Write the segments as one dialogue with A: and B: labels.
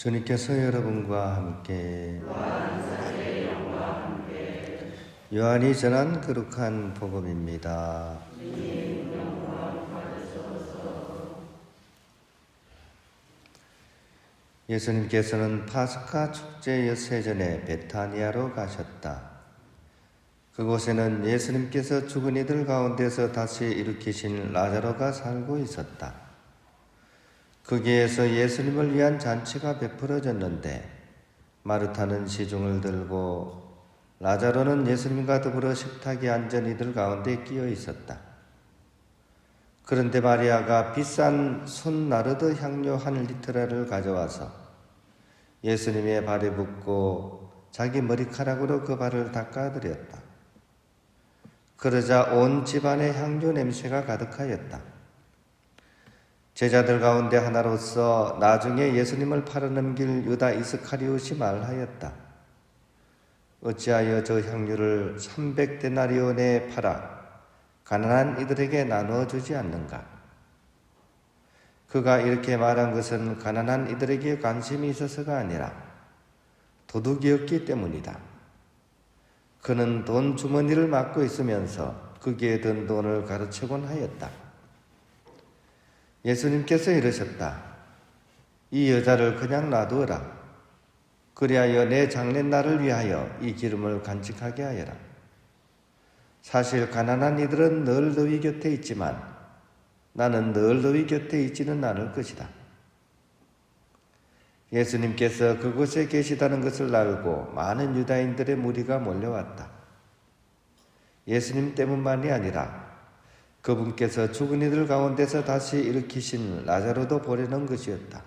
A: 주님께서 여러분과 함께 요한이 전한 거룩한 복음입니다. 예수님께서는 파스카 축제 엿새 전에 베타니아로 가셨다. 그곳에는 예수님께서 죽은 이들 가운데서 다시 일으키신 라자로가 살고 있었다. 거기에서 예수님을 위한 잔치가 베풀어졌는데 마르타는 시중을 들고 라자로는 예수님과 더불어 식탁에 앉은 이들 가운데 끼어 있었다. 그런데 마리아가 비싼 순나르드 향료 1리터를 가져와서 예수님의 발에 붓고 자기 머리카락으로 그 발을 닦아드렸다. 그러자 온 집안에 향료 냄새가 가득하였다. 제자들 가운데 하나로서 나중에 예수님을 팔아넘길 유다 이스카리옷이 말하였다. 어찌하여 저 향유를 300데나리온에 팔아 가난한 이들에게 나누어 주지 않는가? 그가 이렇게 말한 것은 가난한 이들에게 관심이 있어서가 아니라 도둑이었기 때문이다. 그는 돈 주머니를 막고 있으면서 거기에 든 돈을 가로채곤 하였다. 예수님께서 이러셨다. 이 여자를 그냥 놔두어라. 그리하여 내 장례날을 위하여 이 기름을 간직하게 하여라. 사실 가난한 이들은 늘 너희 곁에 있지만 나는 늘 너희 곁에 있지는 않을 것이다. 예수님께서 그곳에 계시다는 것을 알고 많은 유다인들의 무리가 몰려왔다. 예수님 때문만이 아니라 그분께서 죽은 이들 가운데서 다시 일으키신 라자로도 보려는 것이었다.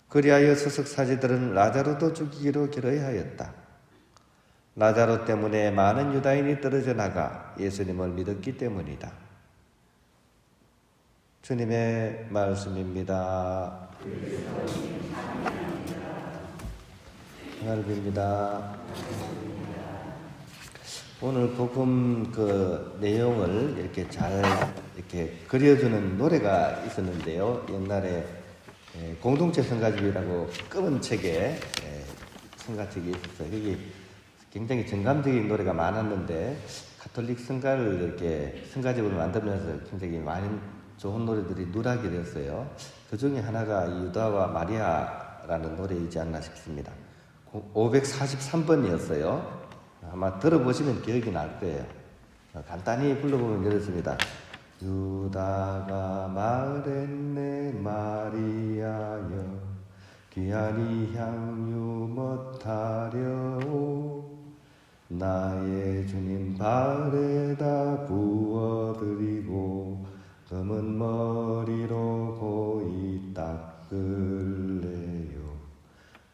A: 그리하여 서석사지들은 라자로도 죽이기로 결의하였다. 라자로 때문에 많은 유다인이 떨어져 나가 예수님을 믿었기 때문이다. 주님의 말씀입니다. 하나님입니다. 오늘 복음 그 내용을 이렇게 잘 이렇게 그려주는 노래가 있었는데요. 옛날에 공동체 성가집이라고 검은 책에 성가책이 있었어요. 여기 굉장히 정감적인 노래가 많았는데 가톨릭 성가를 이렇게 성가집으로 만들면서 굉장히 많은 좋은 노래들이 누락이 되었어요. 그 중에 하나가 유다와 마리아라는 노래이지 않나 싶습니다. 543번이었어요. 아마 들어보시면 기억이 날 거예요. 간단히 불러보면 이렇습니다. 유다가 말했네 마리아여 귀한 이 향유 못하려오 나의 주님 발에다 부어드리고 검은 머리로 고이 닦을래요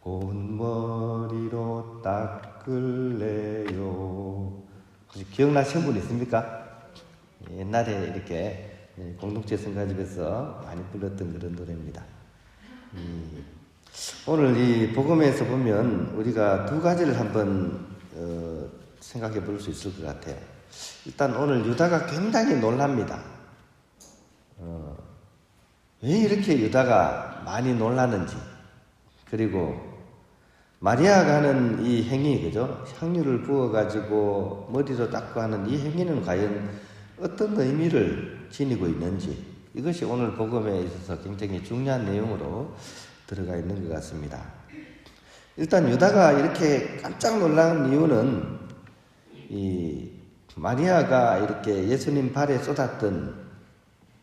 A: 고운 머리로 닦을래요. 혹시 기억나시는 분 있습니까? 옛날에 이렇게 공동체 성가집에서 많이 불렀던 그런 노래입니다. 오늘 이 복음에서 보면 우리가 두 가지를 한번 생각해 볼 수 있을 것 같아요. 일단 오늘 유다가 굉장히 놀랍니다. 왜 이렇게 유다가 많이 놀라는지, 그리고 마리아가 하는 이 행위, 그죠? 향유를 부어가지고 머리로 닦고 하는 이 행위는 과연 어떤 의미를 지니고 있는지, 이것이 오늘 복음에 있어서 굉장히 중요한 내용으로 들어가 있는 것 같습니다. 일단 유다가 이렇게 깜짝 놀란 이유는 이 마리아가 이렇게 예수님 발에 쏟았던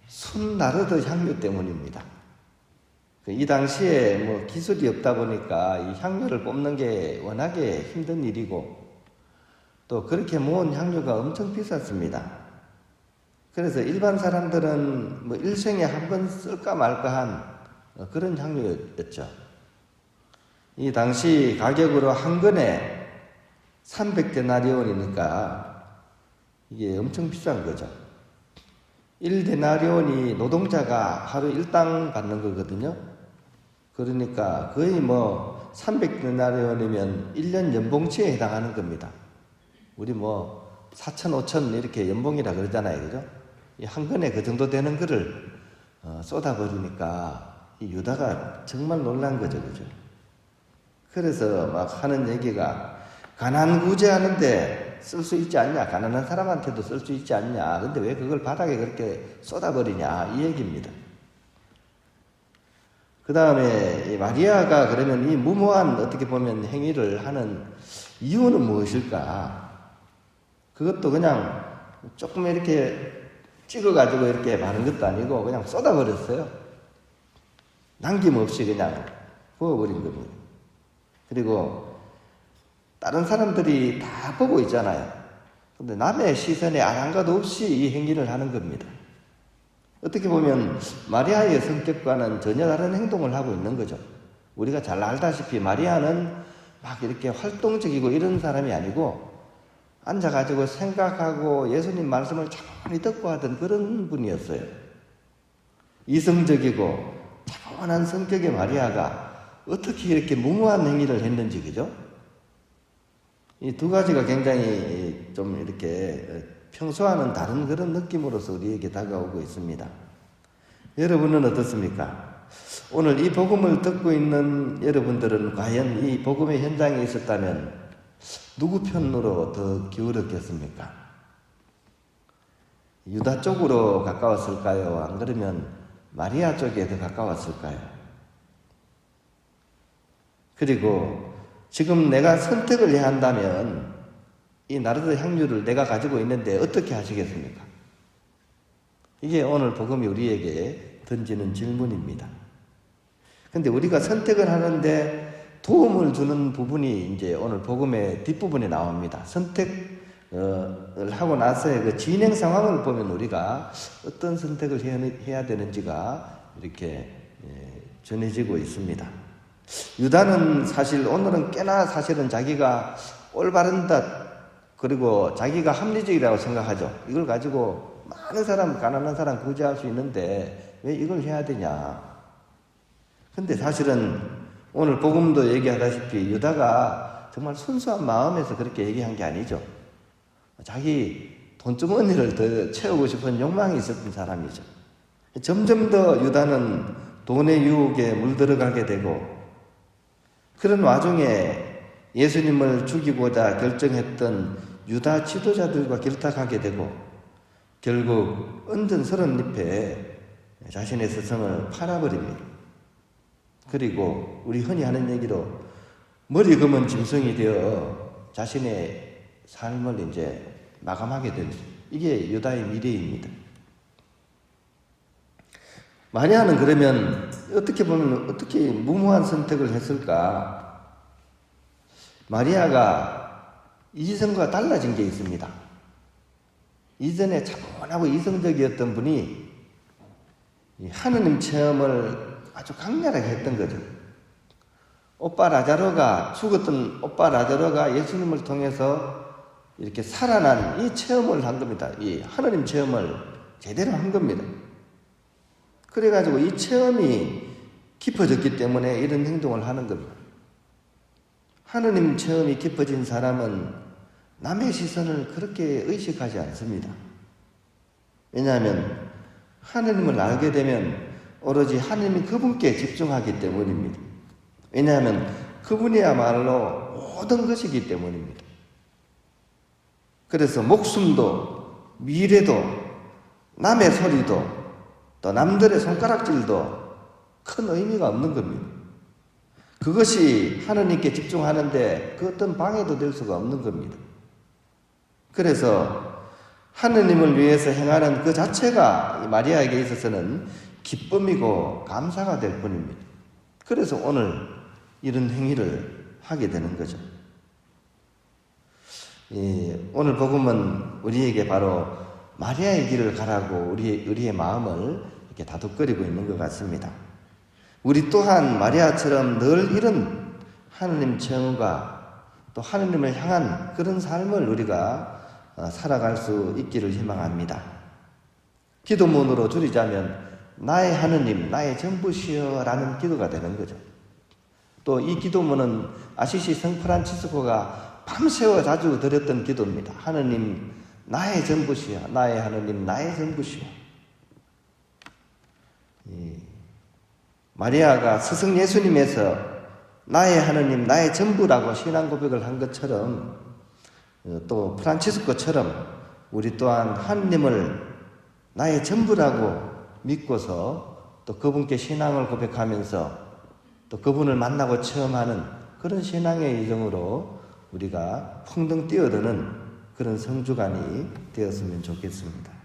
A: 순나르드 향유 때문입니다. 이 당시에 뭐 기술이 없다 보니까 이 향료를 뽑는 게 워낙에 힘든 일이고 또 그렇게 모은 향료가 엄청 비쌌습니다. 그래서 일반 사람들은 뭐 일생에 한 번 쓸까 말까 한 그런 향료였죠. 이 당시 가격으로 한 근에 300데나리온이니까 이게 엄청 비싼 거죠. 1데나리온이 노동자가 하루 일당 받는 거거든요. 그러니까 거의 뭐 300데나리온이면 1년 연봉치에 해당하는 겁니다. 우리 뭐 4천, 5천 이렇게 연봉이라 그러잖아요. 그죠? 한 근에 그 정도 되는 거를 쏟아버리니까 이 유다가 정말 놀란 거죠, 그죠? 그래서 막 하는 얘기가 가난 구제하는데 쓸 수 있지 않냐? 가난한 사람한테도 쓸 수 있지 않냐? 근데 왜 그걸 바닥에 그렇게 쏟아버리냐? 이 얘기입니다. 그 다음에 마리아가 그러면 이 무모한 어떻게 보면 행위를 하는 이유는 무엇일까? 그것도 그냥 조금 이렇게 찍어가지고 이렇게 바른 것도 아니고 그냥 쏟아버렸어요. 남김없이 그냥 부어버린 겁니다. 그리고 다른 사람들이 다 보고 있잖아요. 근데 남의 시선에 아랑가도 없이 이 행위를 하는 겁니다. 어떻게 보면 마리아의 성격과는 전혀 다른 행동을 하고 있는 거죠. 우리가 잘 알다시피 마리아는 막 이렇게 활동적이고 이런 사람이 아니고 앉아가지고 생각하고 예수님 말씀을 차분히 듣고 하던 그런 분이었어요. 이성적이고 차분한 성격의 마리아가 어떻게 이렇게 무모한 행위를 했는지, 그죠? 이 두 가지가 굉장히 좀 이렇게 평소와는 다른 그런 느낌으로서 우리에게 다가오고 있습니다. 여러분은 어떻습니까? 오늘 이 복음을 듣고 있는 여러분들은 과연 이 복음의 현장에 있었다면 누구 편으로 더 기울었겠습니까? 유다 쪽으로 가까웠을까요? 안 그러면 마리아 쪽에 더 가까웠을까요? 그리고 지금 내가 선택을 해야 한다면 이 나르도 향유를 내가 가지고 있는데 어떻게 하시겠습니까? 이게 오늘 복음이 우리에게 던지는 질문입니다. 근데 우리가 선택을 하는데 도움을 주는 부분이 이제 오늘 복음의 뒷부분에 나옵니다. 선택을 하고 나서의 그 진행 상황을 보면 우리가 어떤 선택을 해야 되는지가 이렇게 전해지고 있습니다. 유다는 사실 오늘은 꽤나 사실은 자기가 올바른 듯 그리고 자기가 합리적이라고 생각하죠. 이걸 가지고 많은 사람, 가난한 사람 구제할 수 있는데 왜 이걸 해야 되냐. 근데 사실은 오늘 복음도 얘기하다시피 유다가 정말 순수한 마음에서 그렇게 얘기한 게 아니죠. 자기 돈주머니를 더 채우고 싶은 욕망이 있었던 사람이죠. 점점 더 유다는 돈의 유혹에 물들어가게 되고 그런 와중에 예수님을 죽이고자 결정했던 유다 지도자들과 결탁하게 되고 결국 은전 30잎에 자신의 스승을 팔아버립니다. 그리고 우리 흔히 하는 얘기로 머리 검은 짐승이 되어 자신의 삶을 이제 마감하게 된 이게 유다의 미래입니다. 마리아는 그러면 어떻게 보면 어떻게 무모한 선택을 했을까? 마리아가 이전과 달라진 게 있습니다. 이전에 차분하고 이성적이었던 분이 하느님 체험을 아주 강렬하게 했던 거죠. 죽었던 오빠 라자로가 예수님을 통해서 이렇게 살아난 이 체험을 한 겁니다. 이 하느님 체험을 제대로 한 겁니다. 그래가지고 이 체험이 깊어졌기 때문에 이런 행동을 하는 겁니다. 하느님 체험이 깊어진 사람은 남의 시선을 그렇게 의식하지 않습니다. 왜냐하면 하느님을 알게 되면 오로지 하느님이 그분께 집중하기 때문입니다. 왜냐하면 그분이야말로 모든 것이기 때문입니다. 그래서 목숨도 미래도 남의 소리도 또 남들의 손가락질도 큰 의미가 없는 겁니다. 그것이 하느님께 집중하는데 그 어떤 방해도 될 수가 없는 겁니다. 그래서 하느님을 위해서 행하는 그 자체가 마리아에게 있어서는 기쁨이고 감사가 될 뿐입니다. 그래서 오늘 이런 행위를 하게 되는 거죠. 오늘 복음은 우리에게 바로 마리아의 길을 가라고 우리의 마음을 이렇게 다독거리고 있는 것 같습니다. 우리 또한 마리아처럼 늘 이런 하느님 체험과 또 하느님을 향한 그런 삶을 우리가 살아갈 수 있기를 희망합니다. 기도문으로 줄이자면 나의 하느님, 나의 전부시여 라는 기도가 되는 거죠. 또 이 기도문은 아시시 성 프란치스코가 밤새워 자주 드렸던 기도입니다. 하느님, 나의 전부시여, 나의 하느님, 나의 전부시여. 마리아가 스승 예수님에서 나의 하느님, 나의 전부라고 신앙 고백을 한 것처럼, 또 프란치스코처럼 우리 또한 하느님을 나의 전부라고 믿고서 또 그분께 신앙을 고백하면서 또 그분을 만나고 처음 하는 그런 신앙의 이정으로 우리가 풍덩 뛰어드는 그런 성주간이 되었으면 좋겠습니다.